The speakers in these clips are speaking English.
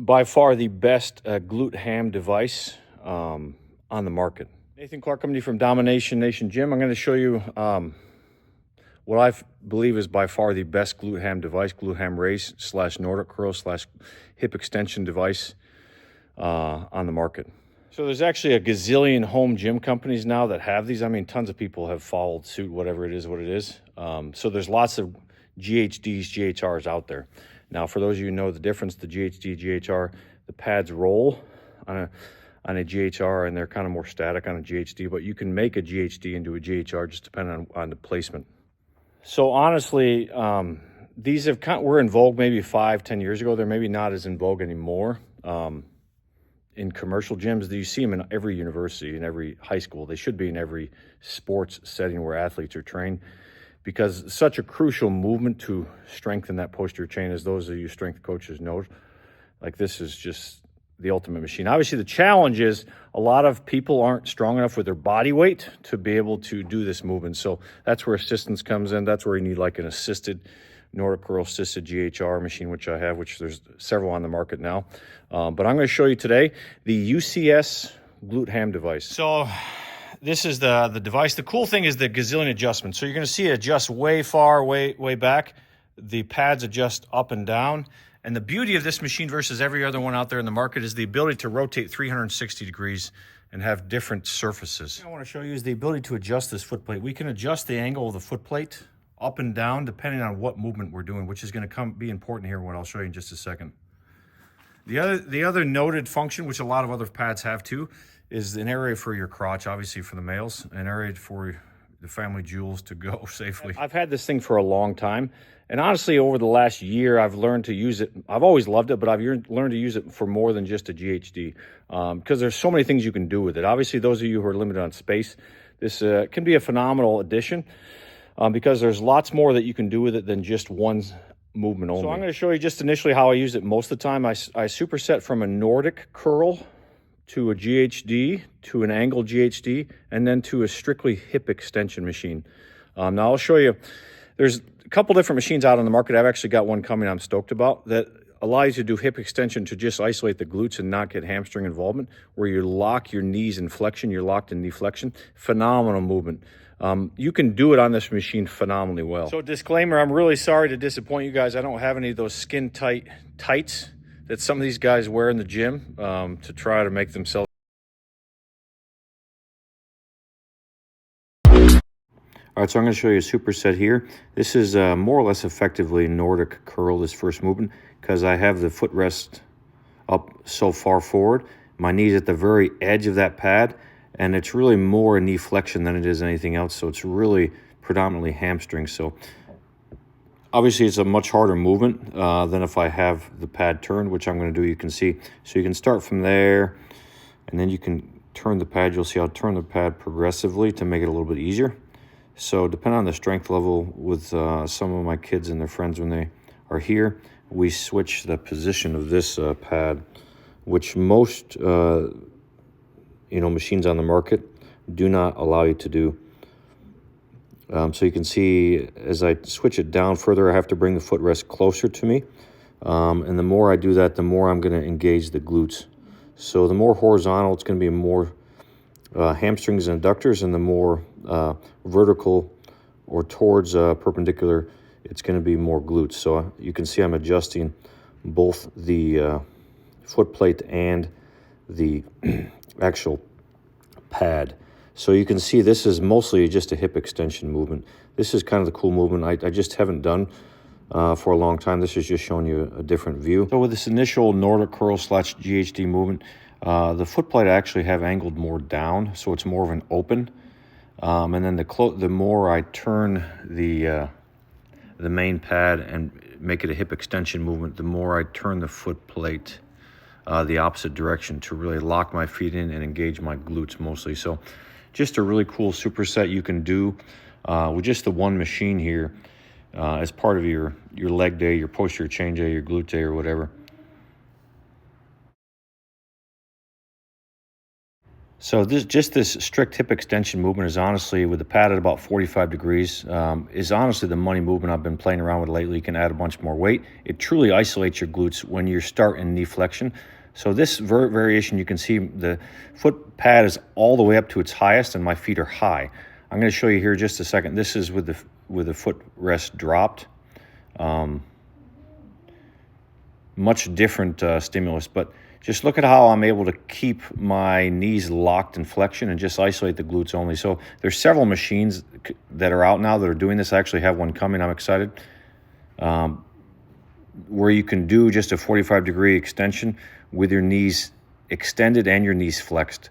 by far the best glute ham device on the market. Nathan Clark coming to you from Domination Nation Gym. I'm going to show you what I believe is by far the best glute ham device, glute ham raise / Nordic curl / hip extension device on the market. So there's actually a gazillion home gym companies now that have these. I mean, tons of people have followed suit, whatever it is, what it is. So there's lots of GHDs, GHRs out there. Now, for those of you who know the difference, the GHD, GHR, the pads roll on a GHR and they're kind of more static on a GHD, but you can make a GHD into a GHR just depending on the placement. So honestly, these were in vogue maybe 5-10 years ago. They're maybe not as in vogue anymore. In commercial gyms, you see them in every university, in every high school. They should be in every sports setting where athletes are trained, because it's such a crucial movement to strengthen that posterior chain, as those of you strength coaches know. Like, this is just the ultimate machine. Obviously, the challenge is a lot of people aren't strong enough with their body weight to be able to do this movement. So that's where assistance comes in. That's where you need like an assisted Nordic curl assisted GHR machine, which I have, which there's several on the market now. But I'm going to show you today the UCS glute ham device. So this is the device. The cool thing is the gazillion adjustments. So you're going to see it adjust way far, way back. The pads adjust up and down. And the beauty of this machine versus every other one out there in the market is the ability to rotate 360 degrees and have different surfaces. What I want to show you is the ability to adjust this foot plate. We can adjust the angle of the foot plate up and down depending on what movement we're doing, which is going to be important here, what I'll show you in just a second. The other noted function, which a lot of other pads have too, is an area for your crotch, obviously for the males, an area for the family jewels to go safely. I've had this thing for a long time, and honestly, over the last year, I've learned to use it. I've always loved it, but I've learned to use it for more than just a GHD, because there's so many things you can do with it. Obviously, those of you who are limited on space, this can be a phenomenal addition, because there's lots more that you can do with it than just one movement only. So I'm going to show you just initially how I use it most of the time. I superset from a Nordic curl to a GHD, to an angle GHD, and then to a strictly hip extension machine. Now I'll show you, there's a couple different machines out on the market. I've actually got one coming I'm stoked about that allows you to do hip extension to just isolate the glutes and not get hamstring involvement, where you lock your knees in flexion, you're locked in knee flexion. Phenomenal movement. You can do it on this machine phenomenally well. So disclaimer, I'm really sorry to disappoint you guys. I don't have any of those skin tight tights that some of these guys wear in the gym to try to make themselves. All right, so I'm going to show you a superset here. This is more or less effectively Nordic curl, this first movement, because I have the footrest up so far forward. My knee's at the very edge of that pad, and it's really more a knee flexion than it is anything else, so it's really predominantly hamstring. So obviously it's a much harder movement than if I have the pad turned, which I'm going to do, you can see. So you can start from there, and then you can turn the pad. You'll see I'll turn the pad progressively to make it a little bit easier. So depending on the strength level with some of my kids and their friends when they are here, we switch the position of this pad, which most machines on the market do not allow you to do. So you can see as I switch it down further, I have to bring the footrest closer to me. And the more I do that, the more I'm going to engage the glutes. So the more horizontal, it's going to be more hamstrings and adductors, and the more vertical or towards perpendicular, it's going to be more glutes. So you can see I'm adjusting both the foot plate and the actual pad. So you can see this is mostly just a hip extension movement. This is kind of the cool movement I just haven't done for a long time. This is just showing you a different view. So with this initial Nordic curl / GHD movement, the foot plate I actually have angled more down, so it's more of an open. And then the more I turn the main pad and make it a hip extension movement, the more I turn the foot plate the opposite direction to really lock my feet in and engage my glutes mostly. So just a really cool superset you can do with just the one machine here as part of your leg day, your posterior chain day, your glute day, or whatever. So this strict hip extension movement is honestly, with the pad at about 45 degrees, is honestly the money movement I've been playing around with lately. You can add a bunch more weight. It truly isolates your glutes when you start in knee flexion. So this variation, you can see the foot pad is all the way up to its highest and my feet are high. I'm going to show you here just a second. This is with the foot rest dropped. Much different stimulus, but just look at how I'm able to keep my knees locked in flexion and just isolate the glutes only. So there's several machines that are out now that are doing this. I actually have one coming. I'm excited. Where you can do just a 45-degree extension with your knees extended and your knees flexed.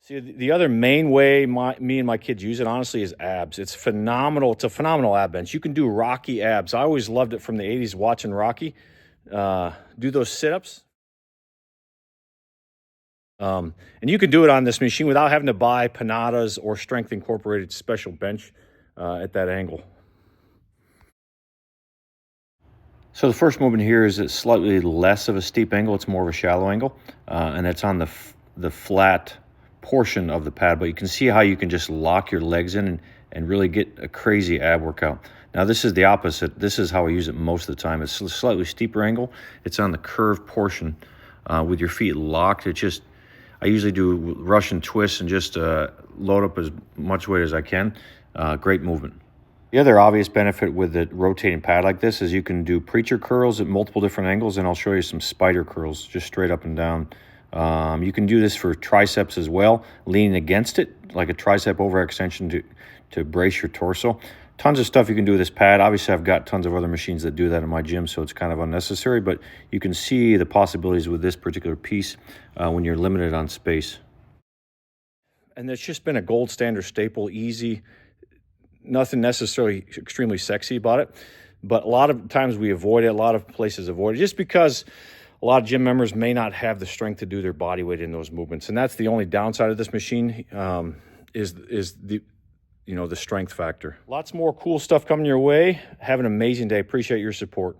See, the other main way me and my kids use it, honestly, is abs. It's phenomenal. It's a phenomenal ab bench. You can do Rocky abs. I always loved it from the 80s watching Rocky do those sit-ups. And you can do it on this machine without having to buy Panadas or Strength Incorporated special bench at that angle. So the first movement here is it's slightly less of a steep angle. It's more of a shallow angle, and it's on the flat portion of the pad. But you can see how you can just lock your legs in and really get a crazy ab workout. Now this is the opposite. This is how I use it most of the time. It's a slightly steeper angle. It's on the curved portion with your feet locked. I usually do Russian twists and just load up as much weight as I can. Great movement. The other obvious benefit with the rotating pad like this is you can do preacher curls at multiple different angles, and I'll show you some spider curls, just straight up and down. You can do this for triceps as well, leaning against it, like a tricep overextension to brace your torso. Tons of stuff you can do with this pad. Obviously, I've got tons of other machines that do that in my gym, so it's kind of unnecessary, but you can see the possibilities with this particular piece when you're limited on space. And it's just been a gold standard staple, easy. Nothing necessarily extremely sexy about it, but a lot of times we avoid it. A lot of places avoid it just because a lot of gym members may not have the strength to do their body weight in those movements. And that's the only downside of this machine is the strength factor. Lots more cool stuff coming your way. Have an amazing day. Appreciate your support.